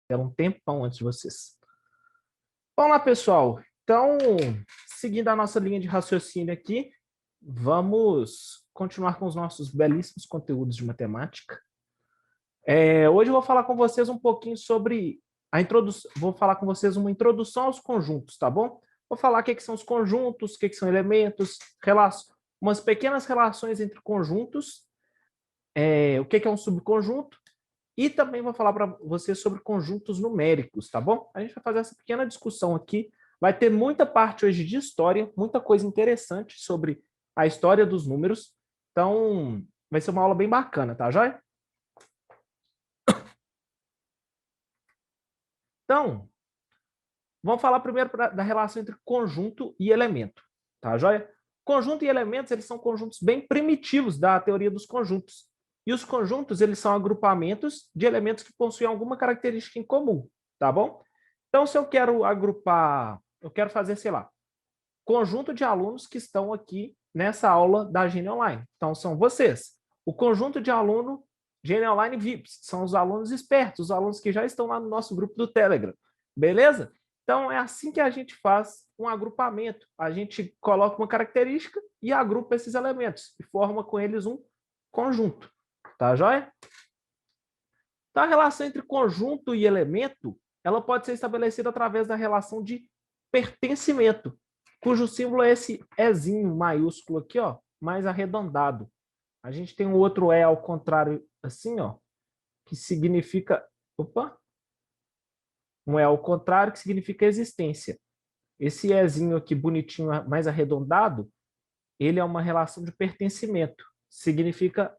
tela um tempão antes de vocês. Vamos lá, pessoal. Então, seguindo a nossa linha de raciocínio aqui, vamos continuar com os nossos belíssimos conteúdos de matemática. Hoje eu vou falar com vocês um pouquinho sobre a introdução. Vou falar com vocês uma introdução aos conjuntos, tá bom? Vou falar o que são os conjuntos, o que são elementos, umas pequenas relações entre conjuntos, o que é um subconjunto, e também vou falar para vocês sobre conjuntos numéricos, tá bom? A gente vai fazer essa pequena discussão aqui. Vai ter muita parte hoje de história, muita coisa interessante sobre a história dos números. Então, vai ser uma aula bem bacana, tá, joia? Então, vamos falar primeiro da relação entre conjunto e elemento, tá, joia? Conjunto e elementos, eles são conjuntos bem primitivos da teoria dos conjuntos. E os conjuntos, eles são agrupamentos de elementos que possuem alguma característica em comum, tá bom? Então, se eu quero agrupar, eu quero fazer, sei lá, conjunto de alunos que estão aqui nessa aula da Gene Online. Então, são vocês. O conjunto de aluno Gene Online VIPs, são os alunos espertos, os alunos que já estão lá no nosso grupo do Telegram. Beleza? Então, é assim que a gente faz um agrupamento. A gente coloca uma característica e agrupa esses elementos e forma com eles um conjunto. Tá joia? Então, a relação entre conjunto e elemento, ela pode ser estabelecida através da relação de pertencimento, cujo símbolo é esse Ezinho maiúsculo aqui, ó, mais arredondado. A gente tem um outro E ao contrário, assim, ó, que significa... Opa! Um E ao contrário, que significa existência. Esse Ezinho aqui, bonitinho, mais arredondado, ele é uma relação de pertencimento. Significa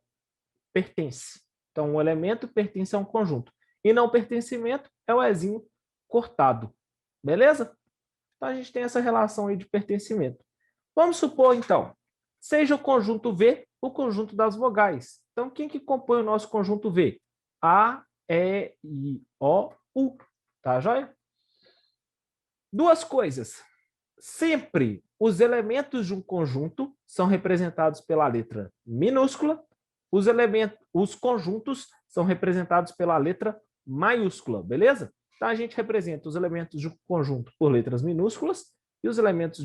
pertence. Então, um elemento pertence a um conjunto. E não pertencimento é o Ezinho cortado. Beleza? Então, a gente tem essa relação aí de pertencimento. Vamos supor, então, seja o conjunto V o conjunto das vogais. Então, quem que compõe o nosso conjunto V? A, E, I, O, U. Tá, joia? Duas coisas. Sempre os elementos de um conjunto são representados pela letra minúscula, os conjuntos são representados pela letra maiúscula, beleza? Então, a gente representa os elementos de um conjunto por letras minúsculas e os elementos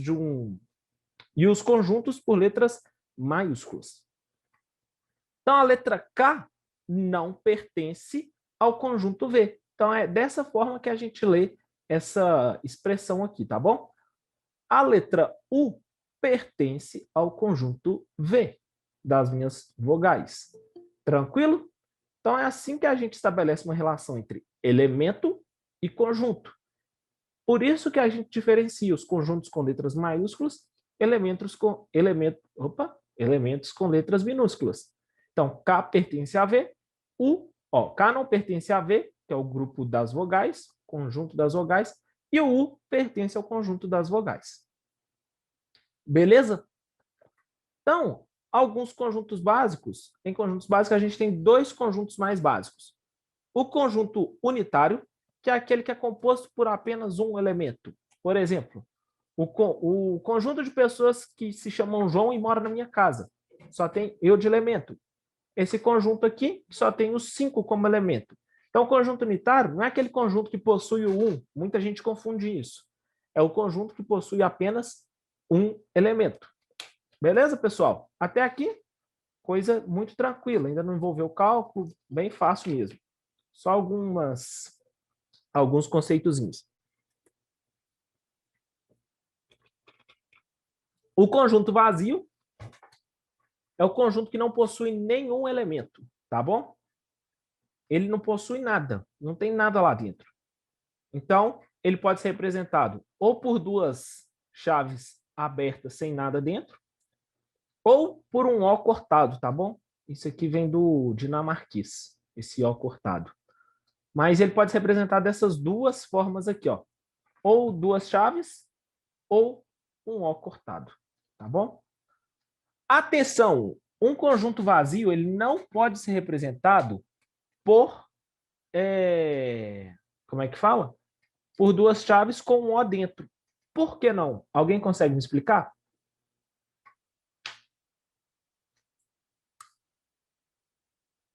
e os conjuntos por letras maiúsculas. Então, a letra K não pertence ao conjunto V. Então, é dessa forma que a gente lê essa expressão aqui, tá bom? A letra U pertence ao conjunto V das minhas vogais. Tranquilo? Então, é assim que a gente estabelece uma relação entre elemento e conjunto. Por isso que a gente diferencia os conjuntos com letras maiúsculas, elementos com letras minúsculas. Então, K pertence a V, K não pertence a V, que é o grupo das vogais, conjunto das vogais, e o U pertence ao conjunto das vogais. Beleza? Então, alguns conjuntos básicos. Em conjuntos básicos, a gente tem dois conjuntos mais básicos. O conjunto unitário, que é aquele que é composto por apenas um elemento. Por exemplo, o conjunto de pessoas que se chamam João e moram na minha casa. Só tem eu de elemento. Esse conjunto aqui só tem os 5 como elemento. Então, o conjunto unitário não é aquele conjunto que possui o 1. Muita gente confunde isso. É o conjunto que possui apenas um elemento. Beleza, pessoal? Até aqui, coisa muito tranquila. Ainda não envolveu cálculo, bem fácil mesmo. Só alguns conceitozinhos. O conjunto vazio é o conjunto que não possui nenhum elemento, tá bom? Ele não possui nada, não tem nada lá dentro. Então, ele pode ser representado ou por duas chaves abertas sem nada dentro, ou por um O cortado, tá bom? Isso aqui vem do dinamarquês, esse O cortado. Mas ele pode ser representado dessas duas formas aqui, ó. Ou duas chaves, ou um O cortado, tá bom? Atenção, um conjunto vazio ele não pode ser representado por, como é que fala? Por duas chaves com um O dentro. Por que não? Alguém consegue me explicar?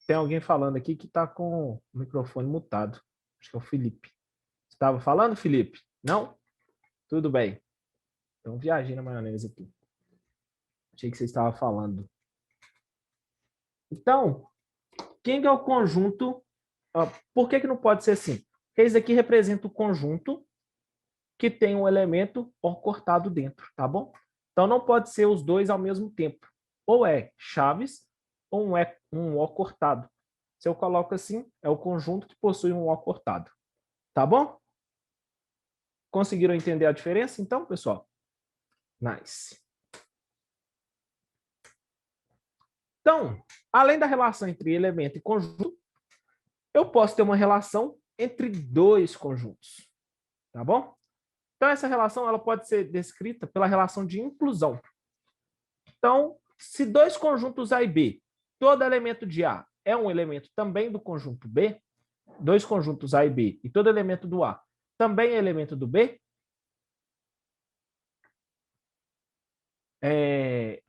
Tem alguém falando aqui que está com o microfone mutado. Acho que é o Felipe. Você estava falando, Felipe? Não? Tudo bem. Então, viajei na maionese aqui. Achei que você estava falando. Então, quem que é o conjunto? Por que não pode ser assim? Porque isso aqui representa o conjunto que tem um elemento O cortado dentro, tá bom? Então, não pode ser os dois ao mesmo tempo. Ou é chaves, ou é um O cortado. Se eu coloco assim, é o conjunto que possui um O cortado. Tá bom? Conseguiram entender a diferença, então, pessoal? Nice. Então, além da relação entre elemento e conjunto, eu posso ter uma relação entre dois conjuntos. Tá bom? Então, essa relação ela pode ser descrita pela relação de inclusão. Então, se dois conjuntos A e B, todo elemento de A é um elemento também do conjunto B, dois conjuntos A e B, e todo elemento do A também é elemento do B,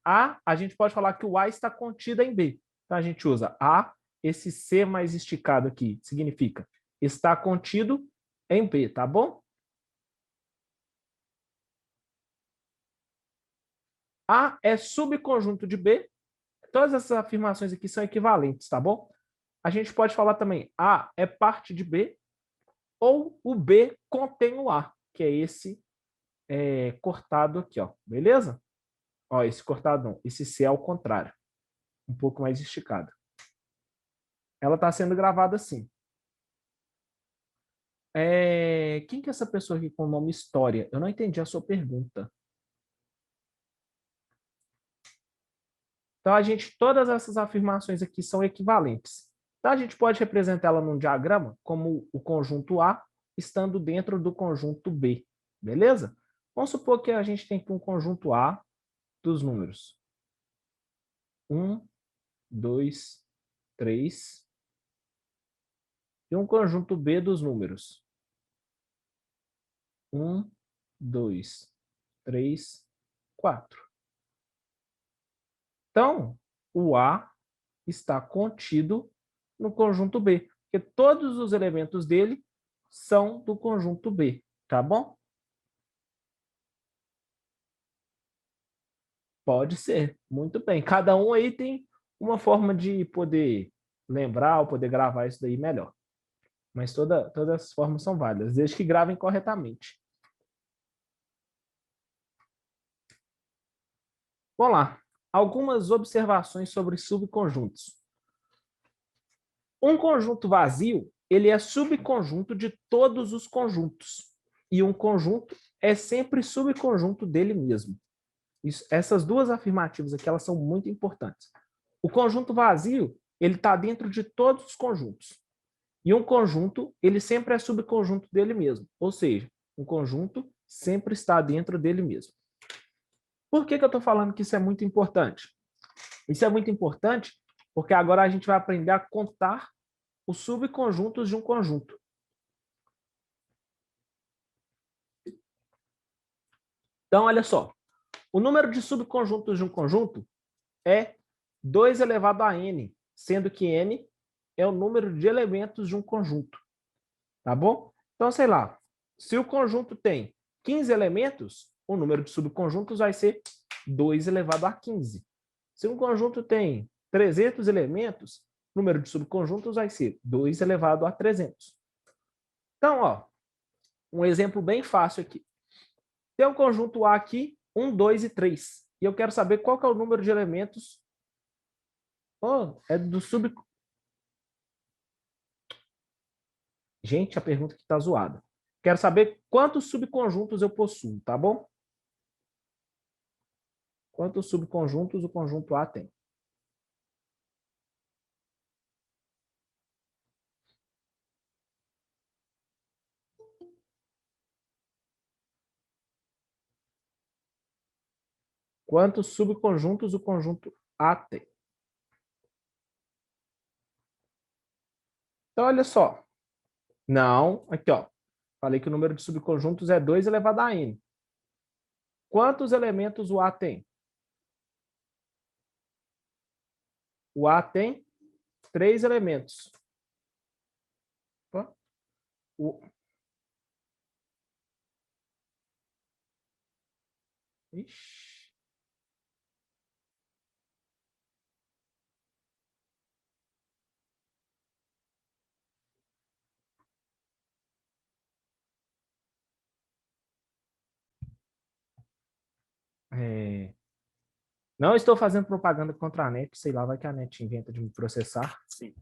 a gente pode falar que o A está contido em B. Então, a gente usa A, esse C mais esticado aqui, significa está contido em B, tá bom? A é subconjunto de B. Todas essas afirmações aqui são equivalentes, tá bom? A gente pode falar também A é parte de B, ou o B contém o A, que é esse cortado aqui, ó, beleza? Ó, esse cortado não, esse C é ao contrário, um pouco mais esticado. Ela está sendo gravada assim. Quem que é essa pessoa aqui com o nome História? Eu não entendi a sua pergunta. Então, todas essas afirmações aqui são equivalentes. Então, a gente pode representar ela num diagrama como o conjunto A estando dentro do conjunto B, beleza? Vamos supor que a gente tem aqui um conjunto A dos números 1, 2, 3, e um conjunto B dos números 1, 2, 3, 4. Então, o A está contido no conjunto B, porque todos os elementos dele são do conjunto B, tá bom? Pode ser, muito bem. Cada um aí tem uma forma de poder lembrar ou poder gravar isso daí melhor. Mas todas as formas são válidas, desde que gravem corretamente. Vamos lá. Algumas observações sobre subconjuntos. Um conjunto vazio, ele é subconjunto de todos os conjuntos. E um conjunto é sempre subconjunto dele mesmo. Essas duas afirmativas aqui, elas são muito importantes. O conjunto vazio, ele está dentro de todos os conjuntos. E um conjunto, ele sempre é subconjunto dele mesmo. Ou seja, um conjunto sempre está dentro dele mesmo. Por que eu estou falando que isso é muito importante? Isso é muito importante porque agora a gente vai aprender a contar os subconjuntos de um conjunto. Então, olha só. O número de subconjuntos de um conjunto é 2 elevado a n, sendo que n é o número de elementos de um conjunto. Tá bom? Então, sei lá, se o conjunto tem 15 elementos, o número de subconjuntos vai ser 2 elevado a 15. Se um conjunto tem 300 elementos, o número de subconjuntos vai ser 2 elevado a 300. Então, ó, um exemplo bem fácil aqui. Tem um conjunto A aqui, 1, 2 e 3. E eu quero saber qual que é o número de elementos. Oh, é do sub... Gente, a pergunta aqui está zoada. Quero saber quantos subconjuntos eu possuo, tá bom? Quantos subconjuntos o conjunto A tem? Quantos subconjuntos o conjunto A tem? Então, olha só. Não, aqui, ó. Falei que o número de subconjuntos é 2 elevado a n. Quantos elementos o A tem? O A tem 3 elementos. O... Ixi. É... Não estou fazendo propaganda contra a NET, sei lá, vai que a NET inventa de me processar. Sim.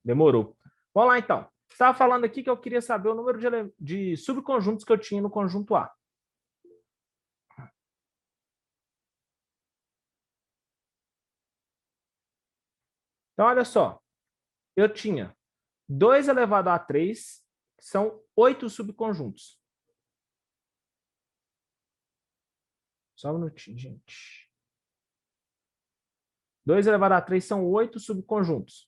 Demorou. Vamos lá, então. Estava falando aqui que eu queria saber o número de subconjuntos que eu tinha no conjunto A. Então, olha só. Eu tinha 2 elevado a 3, que são 8 subconjuntos. Só um minutinho, gente. 2 elevado a 3 são 8 subconjuntos.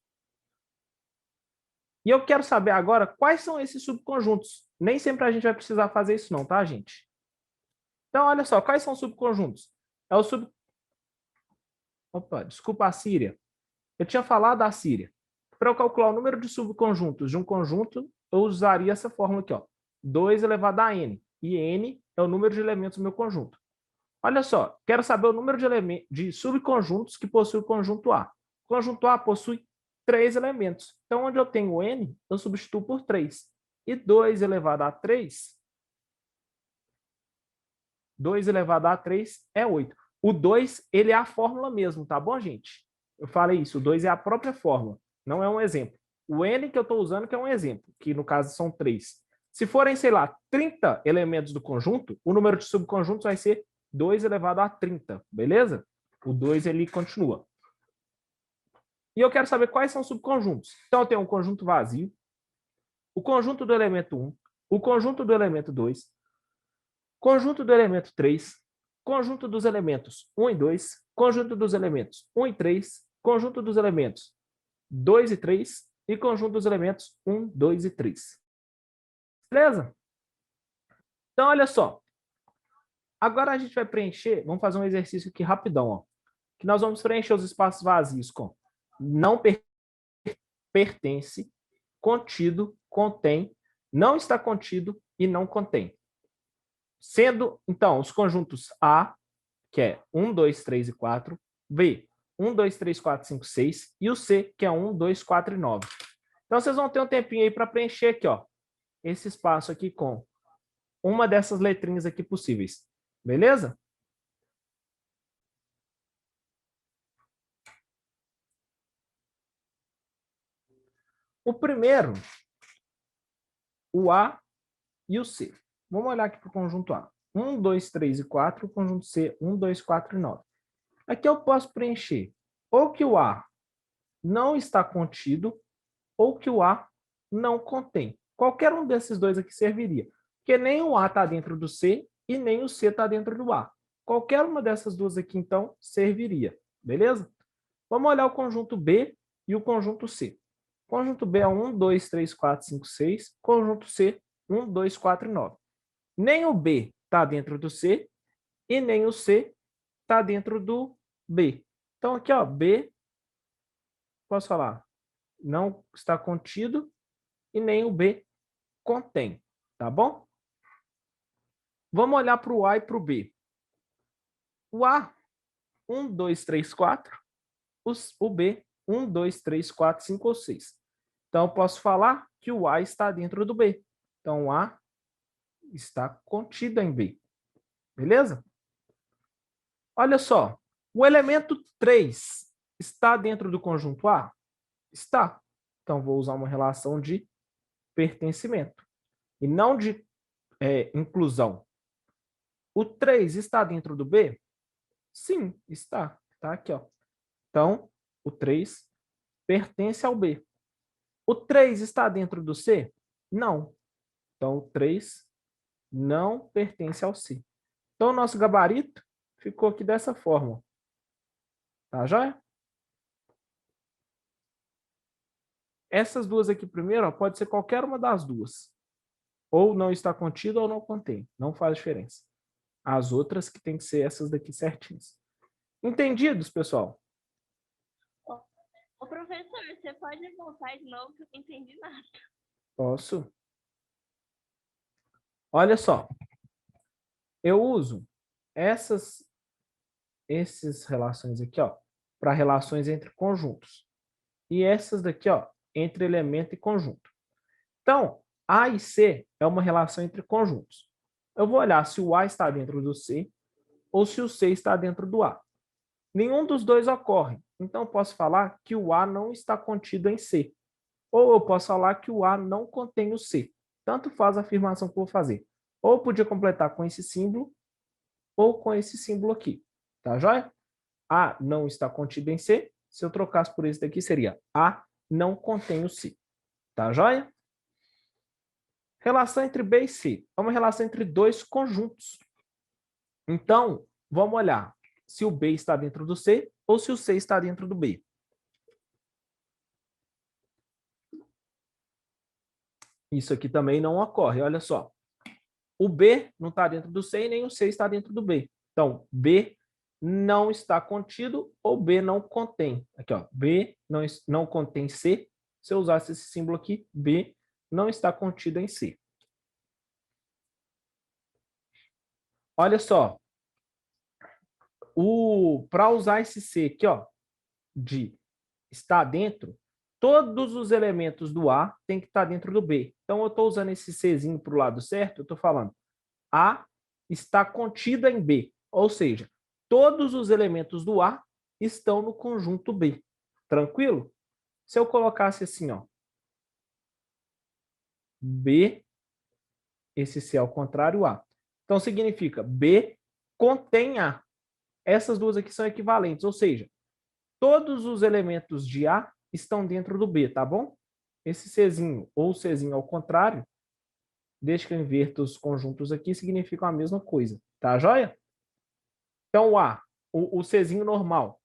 E eu quero saber agora quais são esses subconjuntos. Nem sempre a gente vai precisar fazer isso não, tá, gente? Então, olha só, quais são os subconjuntos? É o sub... Opa, desculpa a Síria. Eu tinha falado da Síria. Para eu calcular o número de subconjuntos de um conjunto, eu usaria essa fórmula aqui, ó. 2 elevado a n. E n é o número de elementos do meu conjunto. Olha só, quero saber o número de subconjuntos que possui o conjunto A. O conjunto A possui 3 elementos. Então, onde eu tenho n, eu substituo por 3. E 2 elevado a 3, 2 elevado a 3 é 8. O 2, ele é a fórmula mesmo, tá bom, gente? Eu falei isso, o 2 é a própria fórmula, não é um exemplo. O n que eu estou usando que é um exemplo, que no caso são 3. Se forem, sei lá, 30 elementos do conjunto, o número de subconjuntos vai ser 2 elevado a 30, beleza? O 2 ele continua. E eu quero saber quais são os subconjuntos. Então, eu tenho um conjunto vazio, o conjunto do elemento 1, o conjunto do elemento 2, conjunto do elemento 3, conjunto dos elementos 1 e 2, conjunto dos elementos 1 e 3, conjunto dos elementos 2 e 3 e conjunto dos elementos 1, 2 e 3. Beleza? Então, olha só. Agora a gente vai preencher, vamos fazer um exercício aqui rapidão, ó, que nós vamos preencher os espaços vazios com não pertence, contido, contém, não está contido e não contém. Sendo, então, os conjuntos A, que é 1, 2, 3 e 4, B, 1, 2, 3, 4, 5, 6, e o C, que é 1, 2, 4 e 9. Então, vocês vão ter um tempinho aí para preencher aqui, ó, esse espaço aqui com uma dessas letrinhas aqui possíveis. Beleza? O primeiro, o A e o C. Vamos olhar aqui para o conjunto A. 1, 2, 3 e 4, o conjunto C, 1, 2, 4 e 9. Aqui eu posso preencher ou que o A não está contido ou que o A não contém. Qualquer um desses dois aqui serviria, porque nem o A está dentro do C e nem o C está dentro do A. Qualquer uma dessas duas aqui, então, serviria. Beleza? Vamos olhar o conjunto B e o conjunto C. O conjunto B é 1, 2, 3, 4, 5, 6. Conjunto C, 1, 2, 4 e 9. Nem o B está dentro do C e nem o C está dentro do B. Então, aqui, ó, B, posso falar, não está contido e nem o B contém, tá bom? Vamos olhar para o A e para o B. O A, 1, 2, 3, 4. O B, 1, 2, 3, 4, 5 ou 6. Então, eu posso falar que o A está dentro do B. Então, o A está contido em B. Beleza? Olha só, o elemento 3 está dentro do conjunto A? Está. Então, vou usar uma relação de pertencimento e não de inclusão. O 3 está dentro do B? Sim, está. Está aqui, ó. Então, o 3 pertence ao B. O 3 está dentro do C? Não. Então, o 3 não pertence ao C. Então, o nosso gabarito ficou aqui dessa forma. Tá joia? Essas duas aqui primeiro, ó, pode ser qualquer uma das duas. Ou não está contido ou não contém. Não faz diferença. As outras que tem que ser essas daqui certinhas. Entendidos, pessoal? Ô, professor, você pode voltar de novo que eu não entendi nada. Posso? Olha só, eu uso essas relações aqui, ó, para relações entre conjuntos. E essas daqui, ó, entre elemento e conjunto. Então, A e C é uma relação entre conjuntos. Eu vou olhar se o A está dentro do C ou se o C está dentro do A. Nenhum dos dois ocorre. Então, eu posso falar que o A não está contido em C. Ou eu posso falar que o A não contém o C. Tanto faz a afirmação que eu vou fazer. Ou eu podia completar com esse símbolo, ou com esse símbolo aqui. Tá joia? A não está contido em C. Se eu trocasse por esse daqui, seria A não contém o C. Tá joia? Relação entre B e C é uma relação entre dois conjuntos. Então, vamos olhar se o B está dentro do C ou se o C está dentro do B. Isso aqui também não ocorre, olha só. O B não está dentro do C e nem o C está dentro do B. Então, B não está contido ou B não contém. Aqui, ó, B não contém C. Se eu usasse esse símbolo aqui, B não está contido em C. Olha só, para usar esse C aqui, ó, de estar dentro, todos os elementos do A tem que estar dentro do B. Então, eu estou usando esse Czinho para o lado certo, eu estou falando A está contida em B, ou seja, todos os elementos do A estão no conjunto B. Tranquilo? Se eu colocasse assim, ó, B, esse C ao contrário, A. Então, significa B contém A. Essas duas aqui são equivalentes, ou seja, todos os elementos de A estão dentro do B, tá bom? Esse Czinho ou Czinho ao contrário, desde que eu inverta os conjuntos aqui, significam a mesma coisa, tá joia? Então, o A, o Czinho normal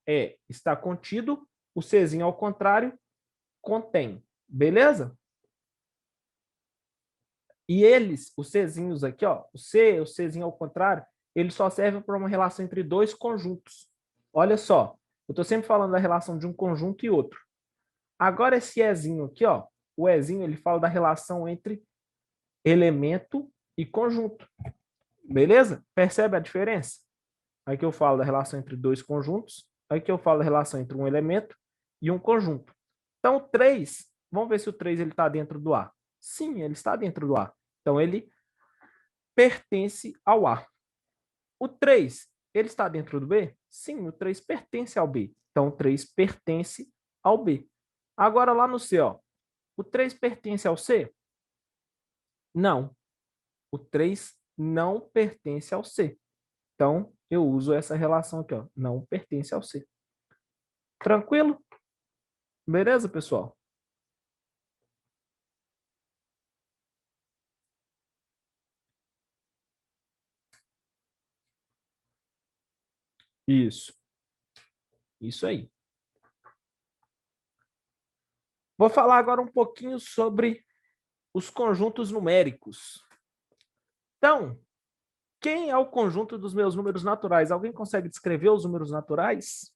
está contido, o Czinho ao contrário contém, beleza? E eles, os Czinhos aqui, ó, o Czinho ao contrário, eles só servem para uma relação entre dois conjuntos. Olha só, eu estou sempre falando da relação de um conjunto e outro. Agora esse Ezinho aqui, ó, o Ezinho, ele fala da relação entre elemento e conjunto. Beleza? Percebe a diferença? Aqui eu falo da relação entre dois conjuntos, aqui eu falo da relação entre um elemento e um conjunto. Então, o 3, vamos ver se o 3 está dentro do A. Sim, ele está dentro do A. Então, ele pertence ao A. O 3, ele está dentro do B? Sim, o 3 pertence ao B. Então, o 3 pertence ao B. Agora, lá no C, ó, o 3 pertence ao C? Não. O 3 não pertence ao C. Então, eu uso essa relação aqui, ó, não pertence ao C. Tranquilo? Beleza, pessoal? Isso. Isso aí. Vou falar agora um pouquinho sobre os conjuntos numéricos. Então, quem é o conjunto dos meus números naturais? Alguém consegue descrever os números naturais?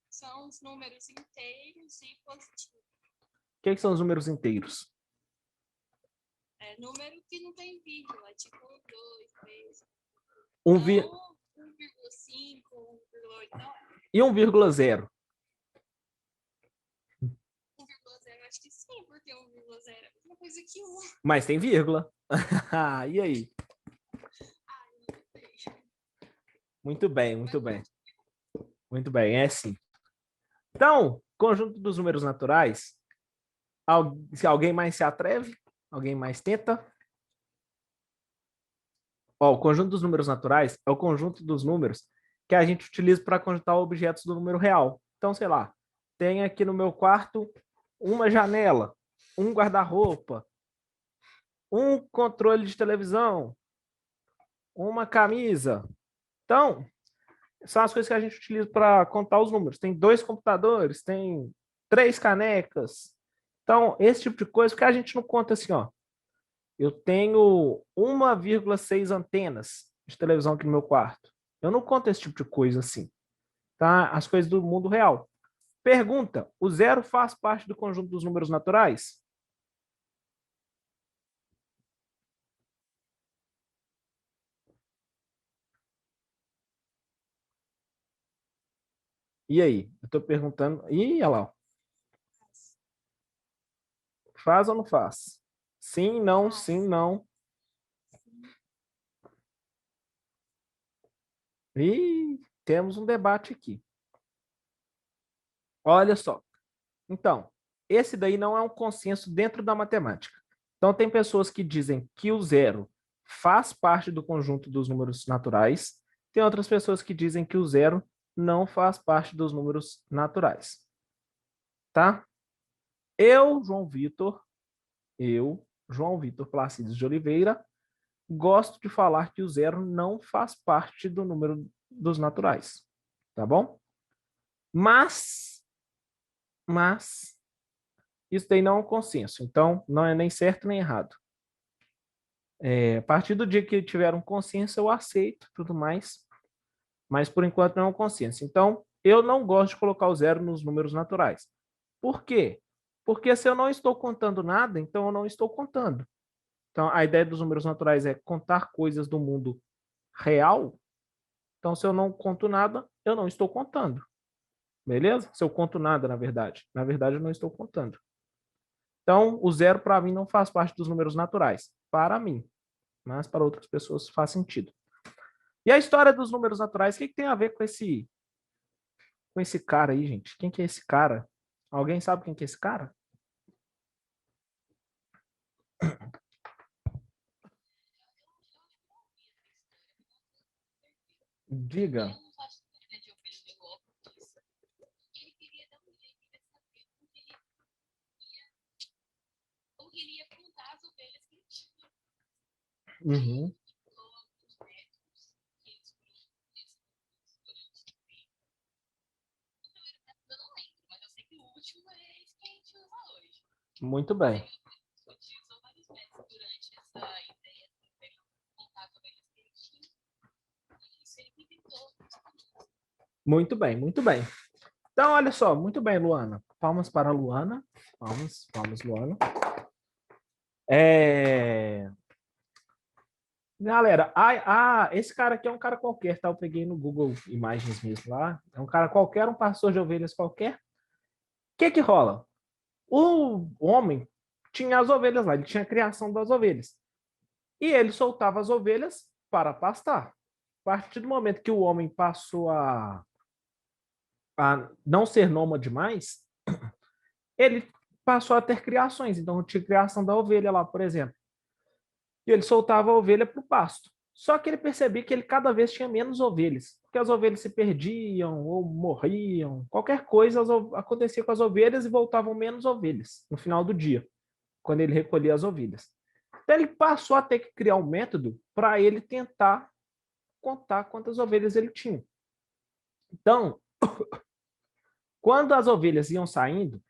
São os números inteiros e positivos. O que são os números inteiros? É número que não tem vírgula, tipo 2, 3. Um Não vi... 1,5, 1,8, não. E 1,0? 1,0, acho que sim, porque 1,0 é a mesma coisa que 1. Mas tem vírgula. E aí? Ah, não sei. Muito bem, muito bem. Muito bem, é sim. Então, conjunto dos números naturais. Se alguém mais se atreve? Alguém mais tenta? Ó, o conjunto dos números naturais é o conjunto dos números que a gente utiliza para conjuntar objetos do número real. Então, sei lá, tem aqui no meu quarto uma janela, um guarda-roupa, um controle de televisão, uma camisa. Então, são as coisas que a gente utiliza para contar os números. Tem 2 computadores, tem 3 canecas. Então, esse tipo de coisa que a gente não conta assim, ó. Eu tenho 1,6 antenas de televisão aqui no meu quarto. Eu não conto esse tipo de coisa assim, tá? As coisas do mundo real. Pergunta: o zero faz parte do conjunto dos números naturais? E aí? Eu estou perguntando. Ih, olha lá. Faz ou não faz? Sim, não, Faz. sim, não. Ih, temos um debate aqui. Olha só. Então, esse daí não é um consenso dentro da matemática. Então, tem pessoas que dizem que o zero faz parte do conjunto dos números naturais. Tem outras pessoas que dizem que o zero não faz parte dos números naturais. Tá? João Vitor Placides de Oliveira, gosto de falar que o zero não faz parte do número dos naturais. Tá bom? Mas isso daí não é um consenso. Então, não é nem certo nem errado. A partir do dia que tiver um consenso, eu aceito tudo mais, mas por enquanto não é um consenso. Então, eu não gosto de colocar o zero nos números naturais. Por quê? Porque se eu não estou contando nada, então eu não estou contando. Então, a ideia dos números naturais é contar coisas do mundo real. Então, se eu não conto nada, eu não estou contando. Beleza? Se eu conto nada, na verdade. Na verdade, eu não estou contando. Então, o zero, para mim, não faz parte dos números naturais. Para mim. Mas para outras pessoas faz sentido. E a história dos números naturais, o que tem a ver com esse cara aí, gente? Quem que é esse cara? Alguém sabe quem que é esse cara? Diga. Eu não faço ideia de onde ele pegou isso. Ele queria dar um jeito de saber como que ele ia contar as ovelhas que ele tinha. Uhum. Os métodos que eles durante o tempo. Eu não lembro, mas eu sei que o último é esse que a gente usa hoje. Muito bem. Ele utilizou vários métodos durante essa ideia de contar as ovelhas que ele tinha. E isso ele inventou. Muito bem, muito bem. Então, olha só, muito bem, Luana. Palmas para a Luana. Palmas, palmas, Luana. Galera, esse cara aqui é um cara qualquer, tá? Eu peguei no Google Imagens mesmo lá. É um cara qualquer, um pastor de ovelhas qualquer. O que que rola? O homem tinha as ovelhas lá, ele tinha a criação das ovelhas. E ele soltava as ovelhas para pastar. A partir do momento que o homem passou a não ser nômade mais, ele passou a ter criações. Então, tinha criação da ovelha lá, por exemplo. E ele soltava a ovelha para o pasto. Só que ele percebia que ele cada vez tinha menos ovelhas, porque as ovelhas se perdiam ou morriam, qualquer coisa acontecia com as ovelhas e voltavam menos ovelhas no final do dia, quando ele recolhia as ovelhas. Então ele passou a ter que criar um método para ele tentar contar quantas ovelhas ele tinha. Então, quando as ovelhas iam saindo,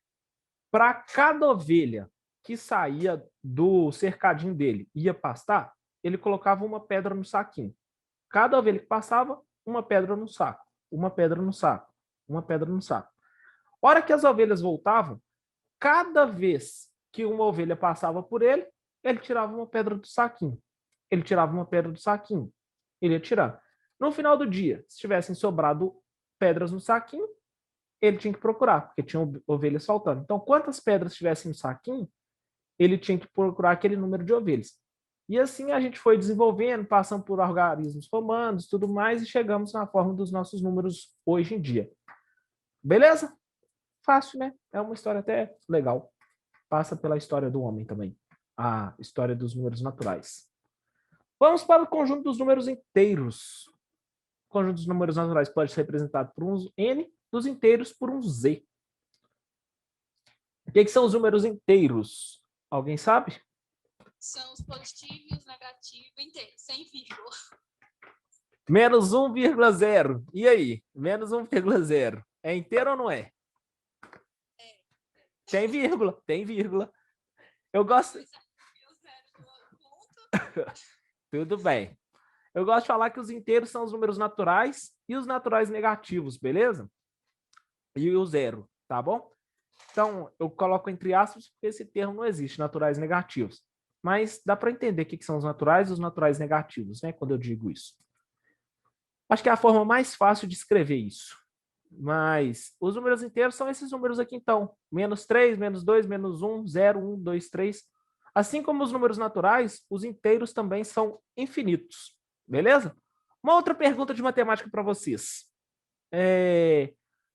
para cada ovelha que saía do cercadinho dele ia pastar, ele colocava uma pedra no saquinho. Cada ovelha que passava, uma pedra no saco, uma pedra no saco, uma pedra no saco. Hora que as ovelhas voltavam, cada vez que uma ovelha passava por ele, ele tirava uma pedra do saquinho. Ele tirava uma pedra do saquinho. Ele ia tirar. No final do dia, se tivessem sobrado pedras no saquinho, ele tinha que procurar, porque tinha ovelhas faltando. Então, quantas pedras tivessem no saquinho, ele tinha que procurar aquele número de ovelhas. E assim a gente foi desenvolvendo, passando por algarismos romanos, tudo mais, e chegamos na forma dos nossos números hoje em dia. Beleza? Fácil, né? É uma história até legal. Passa pela história do homem também. A história dos números naturais. Vamos para o conjunto dos números inteiros. O conjunto dos números naturais pode ser representado por um N, dos inteiros por um Z. O que são os números inteiros? Alguém sabe? São os positivos, os negativos, inteiros, sem vírgula. Menos 1,0. E aí? Menos 1,0. É inteiro ou não é? É. Tem vírgula, tem vírgula. Eu gosto. Tudo bem. Eu gosto de falar que os inteiros são os números naturais e os naturais negativos, beleza? E o zero, tá bom? Então, eu coloco entre aspas porque esse termo não existe, naturais negativos. Mas dá para entender o que são os naturais e os naturais negativos, né? Quando eu digo isso. Acho que é a forma mais fácil de escrever isso. Mas os números inteiros são esses números aqui, então. -3, -2, -1, 0, 1, 2, 3. Assim como os números naturais, os inteiros também são infinitos. Beleza? Uma outra pergunta de matemática para vocês.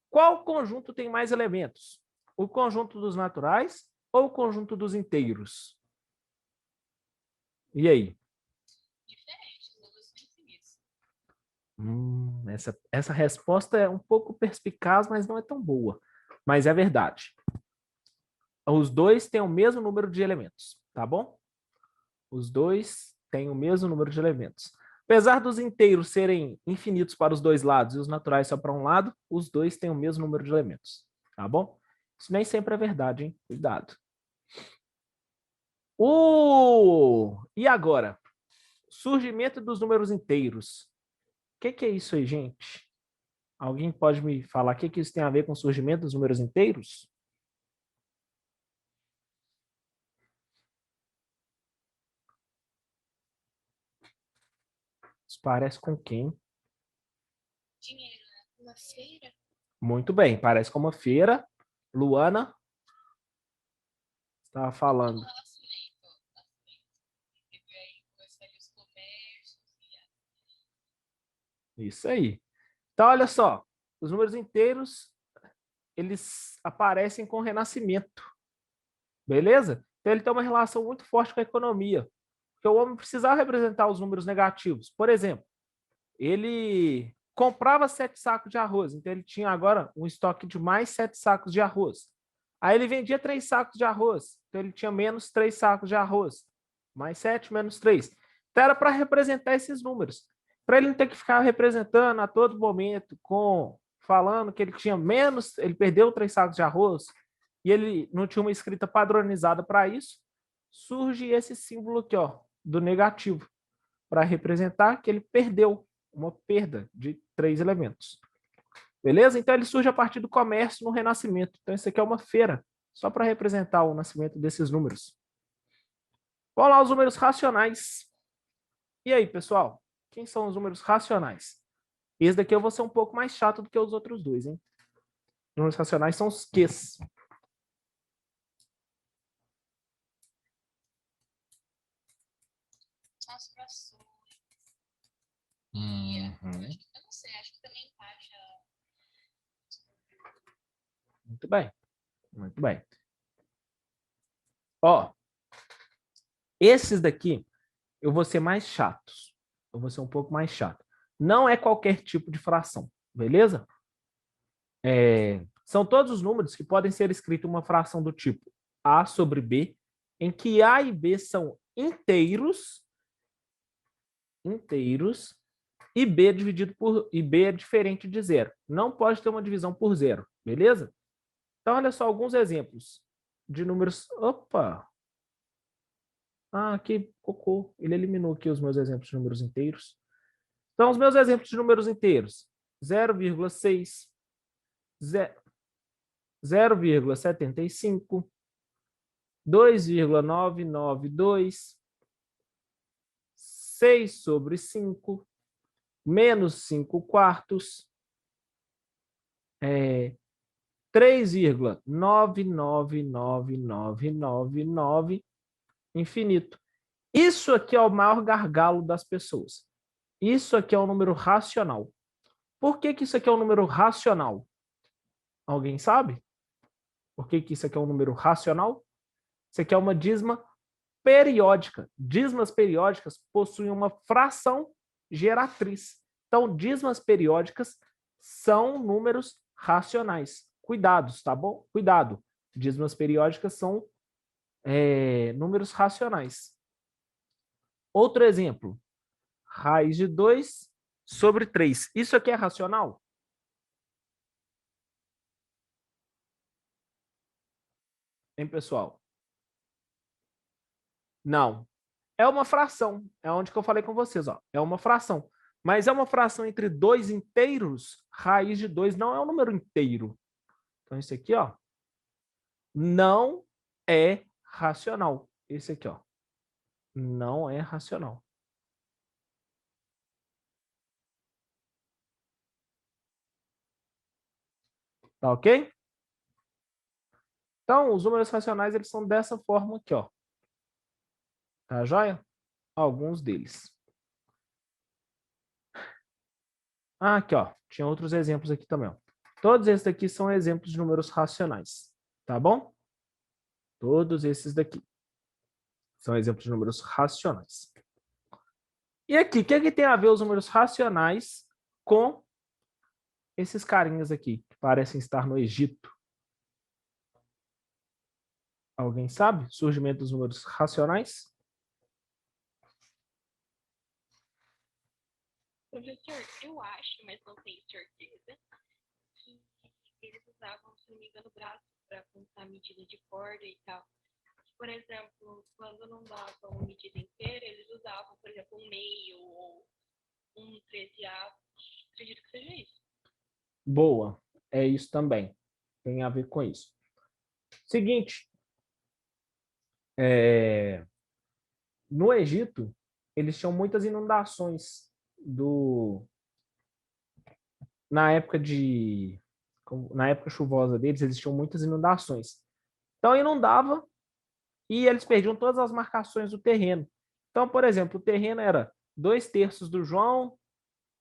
Qual conjunto tem mais elementos? O conjunto dos naturais ou o conjunto dos inteiros? E aí? Diferente, os números são infinitos. Essa resposta é um pouco perspicaz, mas não é tão boa. Mas é verdade. Os dois têm o mesmo número de elementos, tá bom? Os dois têm o mesmo número de elementos. Apesar dos inteiros serem infinitos para os dois lados e os naturais só para um lado, os dois têm o mesmo número de elementos, tá bom? Isso nem sempre é verdade, hein? Cuidado. E agora? Surgimento dos números inteiros. O que é isso aí, gente? Alguém pode me falar o que isso tem a ver com o surgimento dos números inteiros? Isso parece com quem? Dinheiro, né? Uma feira. Muito bem, parece com uma feira. Luana estava Um falando. relacionamento. Assim, teve aí começou ali os comércios Isso aí. Então, olha só. Os números inteiros, eles aparecem com o renascimento. Beleza? Então, ele tem uma relação muito forte com a economia. Porque o homem precisava representar os números negativos. Por exemplo, ele comprava 7 sacos de arroz, então ele tinha agora um estoque de mais 7 sacos de arroz. Aí ele vendia 3 sacos de arroz, então ele tinha menos 3 sacos de arroz. Mais 7, menos 3. Então era para representar esses números. Para ele não ter que ficar representando a todo momento, falando que ele tinha menos, ele perdeu 3 sacos de arroz, e ele não tinha uma escrita padronizada para isso, surge esse símbolo aqui, ó, do negativo, para representar que ele perdeu uma perda de 3 elementos. Beleza? Então ele surge a partir do comércio no Renascimento. Então isso aqui é uma feira, só para representar o nascimento desses números. Vamos lá, os números racionais. E aí, pessoal? Quem são os números racionais? Esse daqui eu vou ser um pouco mais chato do que os outros dois, hein? Os números racionais são os Qs. as frações. Uhum. Eu não sei, acho que também encaixa. Muito bem. Muito bem. Ó, esses daqui eu vou ser mais chato. Eu vou ser um pouco mais chato. Não é qualquer tipo de fração, beleza? São todos os números que podem ser escritos uma fração do tipo A sobre B, em que A e B são inteiros, e B dividido por e B é diferente de zero. Não pode ter uma divisão por zero, beleza? Então, olha só alguns exemplos de números. Opa! Ah, aqui, cocô. Ele eliminou aqui os meus exemplos de números inteiros. Então, os meus exemplos de números inteiros: 0,6, 0,75, 2,992, 6 sobre 5, menos 5 quartos, 3,99999, infinito. Isso aqui é o maior gargalo das pessoas. Isso aqui é um número racional. Por que isso aqui é um número racional? Alguém sabe? Por que isso aqui é um número racional? Isso aqui é uma dízima periódica. Dízimas periódicas possuem uma fração geratriz. Então, dízimas periódicas são números racionais. Cuidados, tá bom? Cuidado. Dízimas periódicas são números racionais. Outro exemplo. Raiz de 2 sobre 3. Isso aqui é racional? Hein, pessoal? Não. É uma fração. É onde que eu falei com vocês, ó. É uma fração. Mas é uma fração entre dois inteiros? Raiz de 2 não é um número inteiro. Então, esse aqui, ó, não é racional. Esse aqui, ó, não é racional. Tá ok? Então, os números racionais, eles são dessa forma aqui, ó. Tá joia? Alguns deles. Ah, aqui, ó. Tinha outros exemplos aqui também, ó. Todos esses daqui são exemplos de números racionais. Tá bom? Todos esses daqui são exemplos de números racionais. E aqui, o que é que tem a ver os números racionais com esses carinhas aqui, que parecem estar no Egito? Alguém sabe? Surgimento dos números racionais? Professor, eu acho, mas não tenho certeza, que eles usavam, se não me engano, o braço para contar a medida de corda e tal. Por exemplo, quando não dava uma medida inteira, eles usavam, por exemplo, um meio ou um trezeavo. Acredito que seja isso. Boa. É isso também. Tem a ver com isso. Seguinte, no Egito, eles tinham muitas inundações na época na época chuvosa deles, eles tinham muitas inundações. Então inundava e eles perdiam todas as marcações do terreno. Então, por exemplo, o terreno era 2/3 do João,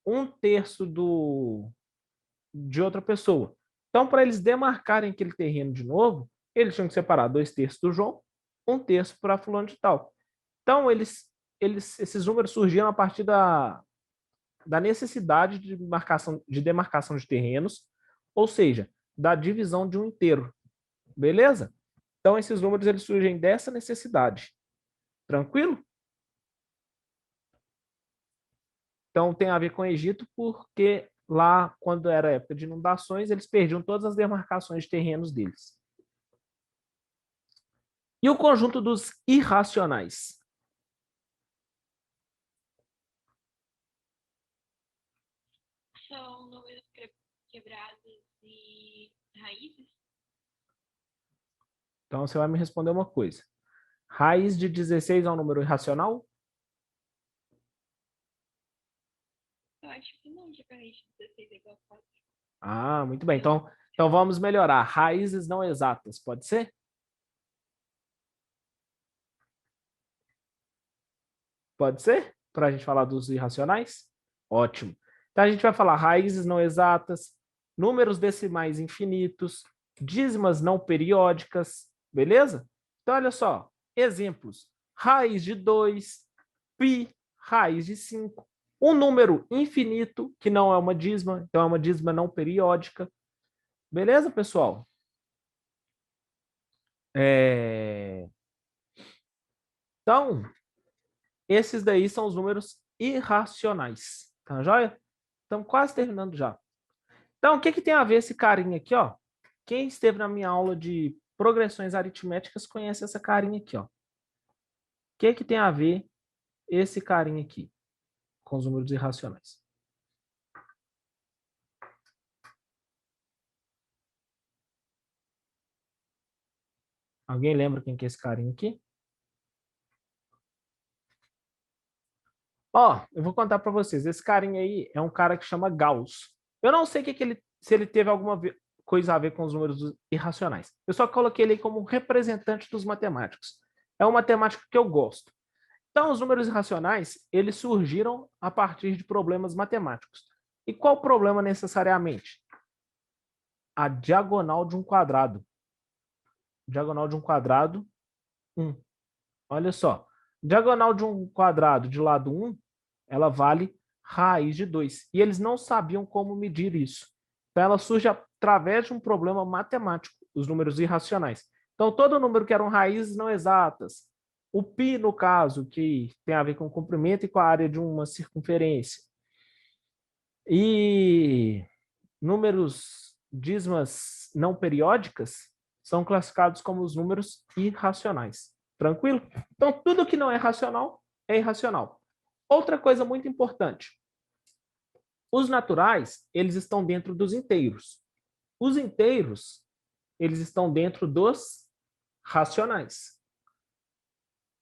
1/3 de outra pessoa. Então, para eles demarcarem aquele terreno de novo, eles tinham que separar 2/3 do João, 1/3 para fulano de tal. Então, esses números surgiram a partir da necessidade de demarcação de terrenos, ou seja, da divisão de um inteiro. Beleza? Então, esses números eles surgem dessa necessidade. Tranquilo? Então, tem a ver com o Egito, porque lá, quando era época de inundações, eles perdiam todas as demarcações de terrenos deles. E o conjunto dos irracionais? São números quebrados e raízes? Então, você vai me responder uma coisa. Raiz de 16 é um número irracional? Eu acho que não, já que a raiz de 16 é igual a 4. Ah, muito bem. Então vamos melhorar. Raízes não exatas, pode ser? Pode ser? Para a gente falar dos irracionais? Ótimo. Então a gente vai falar raízes não exatas, números decimais infinitos, dízimas não periódicas, beleza? Então olha só, exemplos. Raiz de 2, π, raiz de 5, um número infinito, que não é uma dízima, então é uma dízima não periódica. Beleza, pessoal? Então, esses daí são os números irracionais. Tá joia? Estamos quase terminando já. Então, o que tem a ver esse carinha aqui, ó? Quem esteve na minha aula de progressões aritméticas conhece essa carinha aqui, ó. O que tem a ver esse carinha aqui com os números irracionais? Alguém lembra quem que é esse carinha aqui? Ó, eu vou contar para vocês. Esse carinha aí é um cara que chama Gauss. Eu não sei se ele teve alguma coisa a ver com os números irracionais. Eu só coloquei ele como representante dos matemáticos. É um matemático que eu gosto. Então, os números irracionais, eles surgiram a partir de problemas matemáticos. E qual problema necessariamente? A diagonal de um quadrado. Diagonal de um quadrado, 1. Olha só. Diagonal de um quadrado de lado 1, ela vale raiz de 2. E eles não sabiam como medir isso. Então, ela surge através de um problema matemático, os números irracionais. Então, todo número que eram raízes não exatas, o π, no caso, que tem a ver com o comprimento e com a área de uma circunferência, e números dízimas não periódicas são classificados como os números irracionais. Tranquilo? Então, tudo que não é racional é irracional. Outra coisa muito importante. Os naturais, eles estão dentro dos inteiros. Os inteiros, eles estão dentro dos racionais.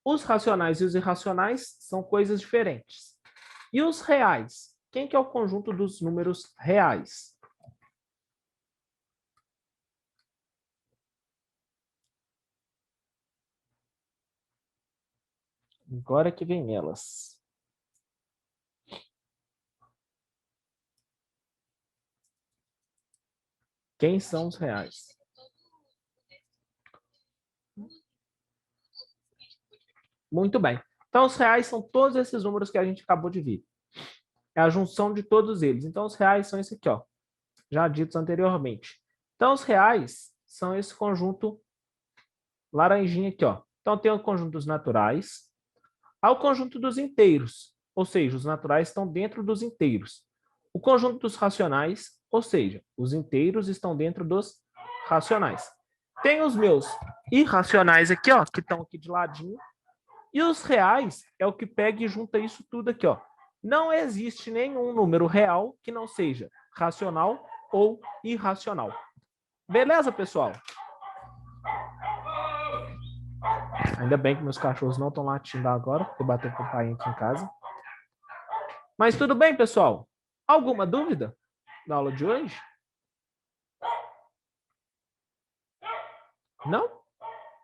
Os racionais e os irracionais são coisas diferentes. E os reais? Quem que é o conjunto dos números reais? Agora que vem elas. Quem são os reais? Muito bem. Então, os reais são todos esses números que a gente acabou de ver. É a junção de todos eles. Então, os reais são esse aqui, ó, já ditos anteriormente. Então, os reais são esse conjunto laranjinha aqui, ó. Então, tem o conjunto dos naturais, há o conjunto dos inteiros, ou seja, os naturais estão dentro dos inteiros. O conjunto dos racionais, ou seja, os inteiros estão dentro dos racionais. Tem os meus irracionais aqui, ó, que estão aqui de ladinho. E os reais é o que pega e junta isso tudo aqui, ó. Não existe nenhum número real que não seja racional ou irracional. Beleza, pessoal? Ainda bem que meus cachorros não estão latindo agora, porque bateu com o pai aqui em casa. Mas tudo bem, pessoal? Alguma dúvida na aula de hoje? Não?